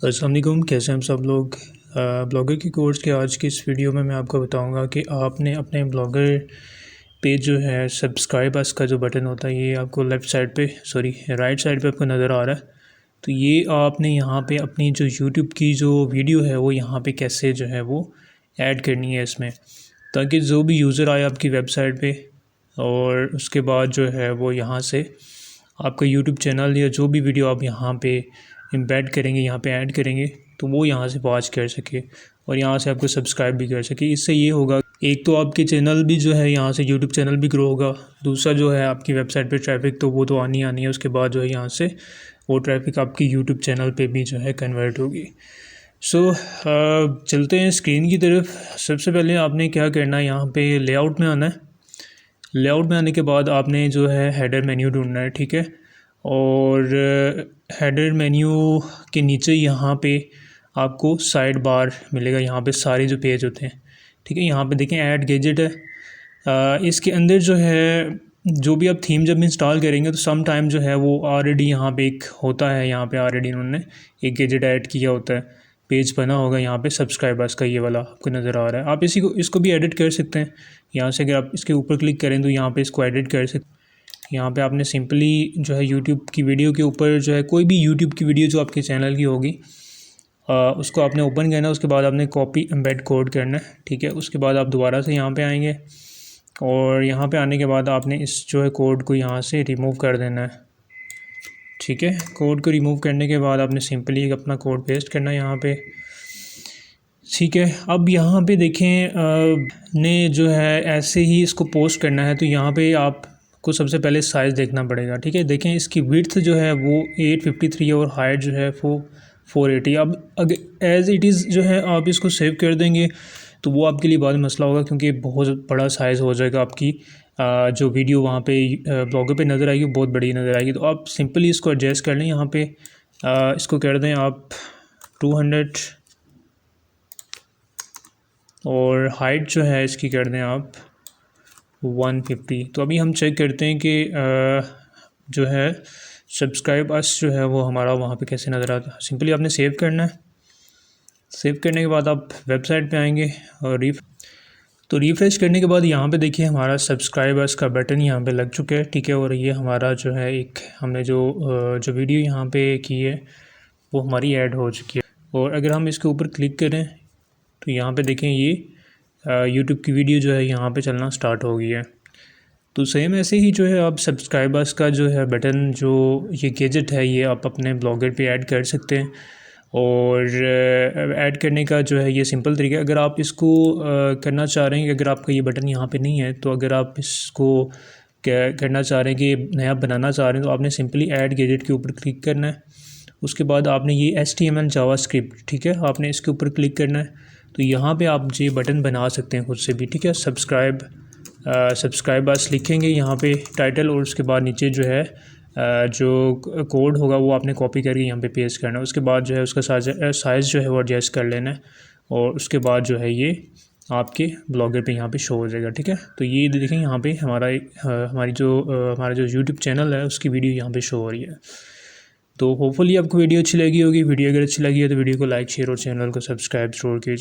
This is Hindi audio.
अस्सलाम वालेकुम, कैसे हैं हम सब लोग। ब्लॉगर की कोर्स के आज की इस वीडियो में मैं आपको बताऊंगा कि आपने अपने ब्लॉगर पे जो है सब्सक्राइब अस का जो बटन होता है, ये आपको लेफ़्ट साइड पे राइट साइड पे आपको नज़र आ रहा है। तो ये आपने यहाँ पे अपनी जो यूट्यूब की जो वीडियो है वो यहाँ पे कैसे जो है वो ऐड करनी है इसमें, ताकि जो भी यूज़र आए आपकी वेबसाइट पे और उसके बाद जो है वो यहाँ से आपका यूट्यूब चैनल या जो भी वीडियो आप यहाँ पे एम्बेड करेंगे, यहाँ पे ऐड करेंगे, तो वो यहाँ से वॉच कर सके और यहाँ से आपको सब्सक्राइब भी कर सके। इससे ये होगा, एक तो आपके चैनल भी जो है यहाँ से यूट्यूब चैनल भी ग्रो होगा, दूसरा जो है आपकी वेबसाइट पे ट्रैफिक तो वो तो आनी है, उसके बाद जो है यहाँ से वो ट्रैफिक आपकी यूट्यूब चैनल पे भी जो है कन्वर्ट होगी। चलते हैं स्क्रीन की तरफ। सबसे पहले आपने क्या करना है, यहाँ पे लेआउट में आना है। लेआउट में आने के बाद आपने जो है हेडर मेन्यू ढूंढना है, ठीक है। और हेडर मेन्यू के नीचे यहाँ पे आपको साइड बार मिलेगा, यहाँ पे सारे जो पेज होते हैं, ठीक है। यहाँ पे देखें ऐड गैजेट है। इसके अंदर जो है जो भी आप थीम जब इंस्टॉल करेंगे तो सम टाइम जो है वो ऑलरेडी यहाँ पे एक होता है, यहाँ पे ऑलरेडी उन्होंने एक गैजेट ऐड किया होता है, पेज बना होगा यहाँ पे सब्सक्राइबर्स का, ये वाला आपको नज़र आ रहा है। आप इसको भी एडिट कर सकते हैं। यहाँ से अगर आप इसके ऊपर क्लिक करें तो यहाँ पे इसको एडिट कर सकते हैं। यहाँ पे आपने सिंपली जो है यूट्यूब की वीडियो के ऊपर जो है कोई भी यूट्यूब की वीडियो जो आपके चैनल की होगी उसको आपने ओपन करना है। उसके बाद आपने कॉपी एम्बेड कोड करना है, ठीक है। उसके बाद आप दोबारा से यहाँ पे आएंगे और यहाँ पे आने के बाद आपने इस जो है कोड को यहाँ से रिमूव कर देना है, ठीक है। कोड को रिमूव करने के बाद आपने सिंपली अपना कोड पेस्ट करना है यहाँ पे, ठीक है। अब यहाँ पे देखें ने जो है ऐसे ही इसको पोस्ट करना है, तो यहाँ पे आपको सबसे पहले साइज़ देखना पड़ेगा, ठीक है। देखें इसकी विड्थ जो है वो 853 और हाइट जो है वो 480। अब अगर एज़ इट इज़ जो है आप इसको सेव कर देंगे तो वो आपके लिए बाद में मसला होगा, क्योंकि बहुत बड़ा साइज़ हो जाएगा आपकी जो वीडियो वहाँ पे ब्लॉगर पे नज़र आएगी, बहुत बड़ी नज़र आएगी। तो आप सिंपली इसको एडजस्ट कर लें। यहाँ पे इसको कर दें आप 200 और हाइट जो है इसकी कर दें आप 150। तो अभी हम चेक करते हैं कि जो है सब्सक्राइब अस जो है वो हमारा वहाँ पे कैसे नज़र आता है। सिंपली आपने सेव करना है। सेव करने के बाद आप वेबसाइट पे आएंगे और रिफ़्रेश करने के बाद यहाँ पे देखिए हमारा सब्सक्राइब अस का बटन यहाँ पे लग चुका है, ठीक है। और ये हमारा जो है एक हमने जो वीडियो यहाँ पे की है वो हमारी ऐड हो चुकी है। और अगर हम इसके ऊपर क्लिक करें तो यहाँ पे देखें ये यूट्यूब की वीडियो जो है यहाँ पे चलना स्टार्ट हो गई है। तो सेम ऐसे ही जो है आप सब्सक्राइबर्स का जो है बटन, जो ये गैजेट है, ये आप अपने ब्लॉगर पे ऐड कर सकते हैं। और ऐड करने का जो है ये सिंपल तरीका है। अगर आप इसको करना चाह रहे हैं कि अगर आपका ये बटन यहाँ पे नहीं है, तो अगर आप इसको करना चाह रहे हैं कि नया बनाना चाह रहे हैं, तो आपने सिंपली ऐड गैजेट के ऊपर क्लिक करना है। उसके बाद आपने ये HTML जावास्क्रिप्ट, ठीक है, आपने इसके ऊपर क्लिक करना है। तो यहाँ पे आप ये बटन बना सकते हैं खुद से भी, ठीक है। सब्सक्राइबर्स लिखेंगे यहाँ पे टाइटल, और उसके बाद नीचे जो है जो कोड होगा वो आपने कॉपी करके यहाँ पे पेस्ट करना है। उसके बाद जो है उसका साइज़ जो है वो एडजस्ट कर लेना है और उसके बाद जो है ये आपके ब्लॉगर पे यहाँ पे शो हो जाएगा, ठीक है। तो ये देखें यहाँ पे हमारा जो यूट्यूब चैनल है उसकी वीडियो यहाँ पे शो हो रही है। तो होपफुली आपको वीडियो अच्छी लगी होगी। वीडियो अगर अच्छी लगी है तो वीडियो को लाइक, शेयर और चैनल को सब्सक्राइब ज़रूर कीजिए।